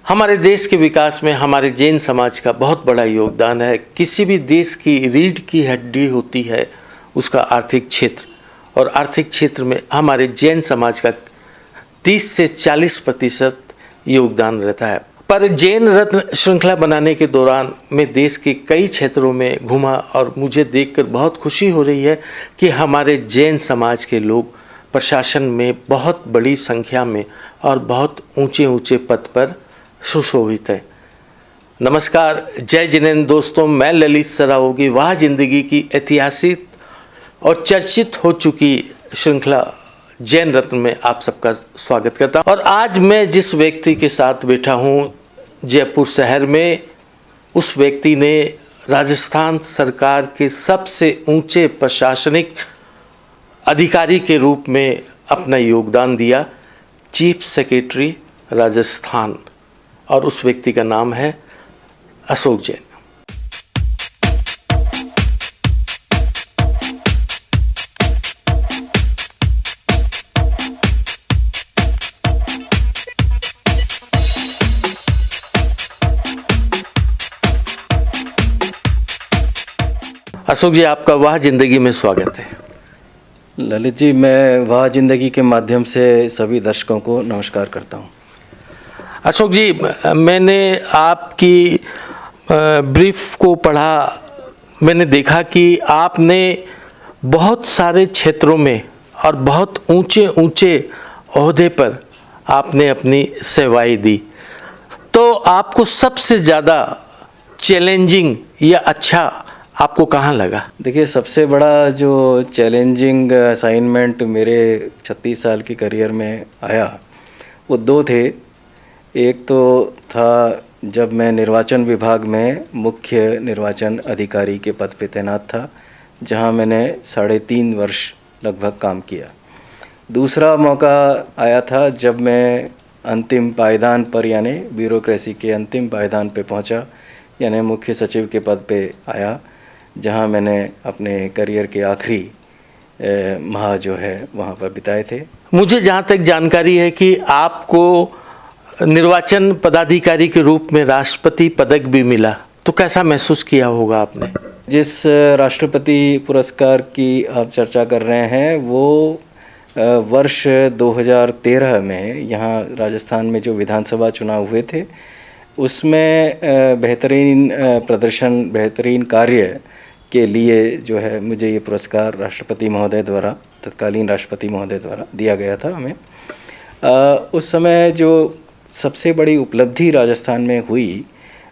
हमारे देश के विकास में हमारे जैन समाज का बहुत बड़ा योगदान है। किसी भी देश की रीढ़ की हड्डी होती है उसका आर्थिक क्षेत्र, और आर्थिक क्षेत्र में हमारे जैन समाज का 30 से 40% योगदान रहता है। पर जैन रत्न श्रृंखला बनाने के दौरान मैं देश के कई क्षेत्रों में घूमा और मुझे देखकर बहुत खुशी हो रही है कि हमारे जैन समाज के लोग प्रशासन में बहुत बड़ी संख्या में और बहुत ऊंचे ऊंचे पद पर सुशोभित है। नमस्कार, जय जिनेन्द्र दोस्तों, मैं ललित सरावगी वाह जिंदगी की ऐतिहासिक और चर्चित हो चुकी श्रृंखला जैन रत्न में आप सबका स्वागत करता हूं। और आज मैं जिस व्यक्ति के साथ बैठा हूं जयपुर शहर में, उस व्यक्ति ने राजस्थान सरकार के सबसे ऊंचे प्रशासनिक अधिकारी के रूप में अपना योगदान दिया, चीफ सेक्रेटरी राजस्थान, और उस व्यक्ति का नाम है अशोक जैन। अशोक जी, आपका वाह जिंदगी में स्वागत है। ललित जी, मैं वाह जिंदगी के माध्यम से सभी दर्शकों को नमस्कार करता हूं। अशोक जी, मैंने आपकी ब्रीफ को पढ़ा, मैंने देखा कि आपने बहुत सारे क्षेत्रों में और बहुत ऊंचे ऊंचे ओहदे पर आपने अपनी सेवाएं दी। तो आपको सबसे ज़्यादा चैलेंजिंग या अच्छा आपको कहाँ लगा? देखिए, सबसे बड़ा जो चैलेंजिंग असाइनमेंट मेरे 36 साल की करियर में आया वो दो थे। एक तो था जब मैं निर्वाचन विभाग में मुख्य निर्वाचन अधिकारी के पद पे तैनात था, जहां मैंने 3.5 वर्ष लगभग काम किया। दूसरा मौका आया था जब मैं अंतिम पायदान पर, यानी ब्यूरोक्रेसी के अंतिम पायदान पे पहुंचा, यानी मुख्य सचिव के पद पे आया, जहां मैंने अपने करियर के आखिरी माह जो है वहां पर बिताए थे। मुझे जहां तक जानकारी है कि आपको निर्वाचन पदाधिकारी के रूप में राष्ट्रपति पदक भी मिला, तो कैसा महसूस किया होगा आपने? जिस राष्ट्रपति पुरस्कार की आप चर्चा कर रहे हैं वो वर्ष 2013 में यहाँ राजस्थान में जो विधानसभा चुनाव हुए थे उसमें बेहतरीन प्रदर्शन, बेहतरीन कार्य के लिए जो है मुझे ये पुरस्कार राष्ट्रपति महोदय द्वारा, तत्कालीन राष्ट्रपति महोदय द्वारा दिया गया था हमें। उस समय जो सबसे बड़ी उपलब्धि राजस्थान में हुई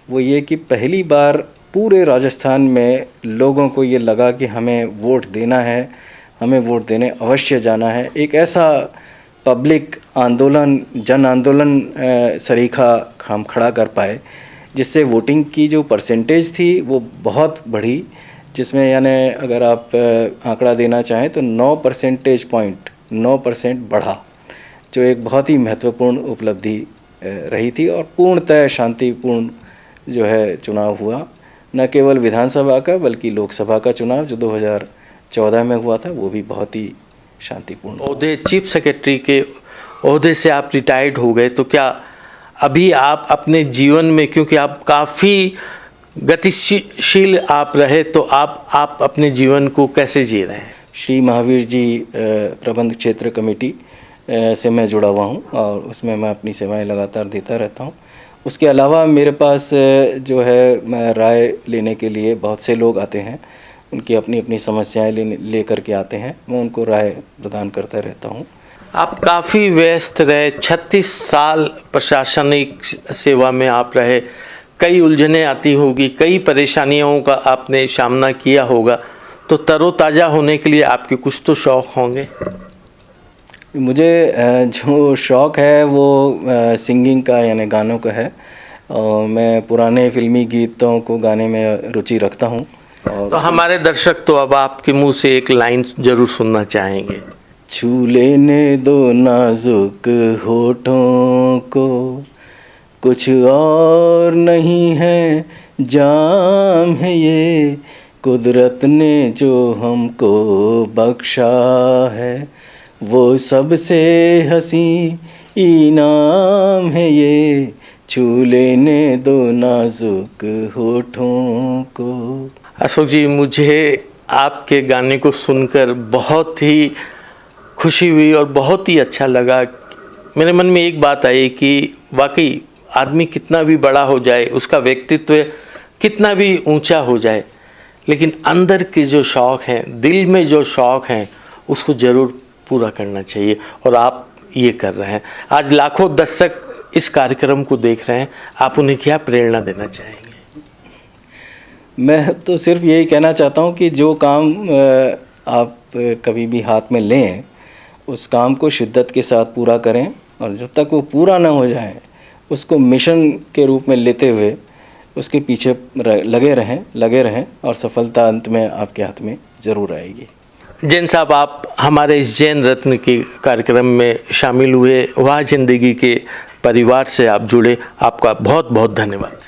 वो ये कि पहली बार पूरे राजस्थान में लोगों को ये लगा कि हमें वोट देना है, हमें वोट देने अवश्य जाना है। एक ऐसा पब्लिक आंदोलन, जन आंदोलन सरीखा हम खड़ा कर पाए, जिससे वोटिंग की जो परसेंटेज थी वो बहुत बढ़ी, जिसमें यानी अगर आप आंकड़ा देना चाहें तो 9% बढ़ा, जो एक बहुत ही महत्वपूर्ण उपलब्धि रही थी। और पूर्णतः शांतिपूर्ण जो है चुनाव हुआ, न केवल विधानसभा का बल्कि लोकसभा का चुनाव जो 2014 में हुआ था वो भी बहुत ही शांतिपूर्ण। ओहदे चीफ सेक्रेटरी के ओहदे से आप रिटायर्ड हो गए, तो क्या अभी आप अपने जीवन में, क्योंकि आप काफ़ी गतिशील आप रहे, तो आप अपने जीवन को कैसे जी रहे हैं? श्री महावीर जी प्रबंध क्षेत्र कमेटी से मैं जुड़ा हुआ हूँ और उसमें मैं अपनी सेवाएं लगातार देता रहता हूँ। उसके अलावा मेरे पास जो है राय लेने के लिए बहुत से लोग आते हैं, उनकी अपनी अपनी समस्याएं ले करके आते हैं, मैं उनको राय प्रदान करता रहता हूँ। आप काफ़ी व्यस्त रहे, 36 साल प्रशासनिक सेवा में आप रहे, कई उलझनें आती होगी, कई परेशानियों का आपने सामना किया होगा, तो तरोताज़ा होने के लिए आपके कुछ तो शौक़ होंगे? मुझे जो शौक़ है वो सिंगिंग का, यानी गानों का है, और मैं पुराने फिल्मी गीतों को गाने में रुचि रखता हूँ। तो हमारे दर्शक तो अब आपके मुंह से एक लाइन ज़रूर सुनना चाहेंगे। छू लेने दो नाजुक होठों को, कुछ और नहीं है जाम है ये, कुदरत ने जो हमको बख्शा है वो सबसे हसी इनाम है ये, छू लेने दो नाजुक होठों को। अशोक जी, मुझे आपके गाने को सुनकर बहुत ही खुशी हुई और बहुत ही अच्छा लगा। मेरे मन में एक बात आई कि वाकई आदमी कितना भी बड़ा हो जाए, उसका व्यक्तित्व कितना भी ऊंचा हो जाए, लेकिन अंदर के जो शौक़ हैं, दिल में जो शौक़ हैं, उसको ज़रूर पूरा करना चाहिए और आप ये कर रहे हैं। आज लाखों दर्शक इस कार्यक्रम को देख रहे हैं, आप उन्हें क्या प्रेरणा देना चाहेंगे? मैं तो सिर्फ यही कहना चाहता हूँ कि जो काम आप कभी भी हाथ में लें, उस काम को शिद्दत के साथ पूरा करें और जब तक वो पूरा ना हो जाए उसको मिशन के रूप में लेते हुए उसके पीछे लगे रहें और सफलता अंत में आपके हाथ में ज़रूर आएगी। जैन साहब, आप हमारे इस जैन रत्न के कार्यक्रम में शामिल हुए, वाह जिंदगी के परिवार से आप जुड़े, आपका बहुत बहुत धन्यवाद।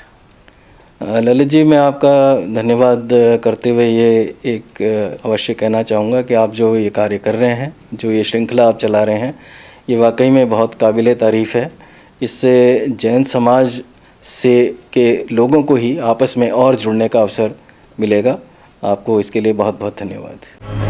ललित जी, मैं आपका धन्यवाद करते हुए ये एक अवश्य कहना चाहूँगा कि आप जो ये कार्य कर रहे हैं, जो ये श्रृंखला आप चला रहे हैं, ये वाकई में बहुत काबिल तारीफ़ है। इससे जैन समाज से के लोगों को ही आपस में और जुड़ने का अवसर मिलेगा। आपको इसके लिए बहुत बहुत धन्यवाद।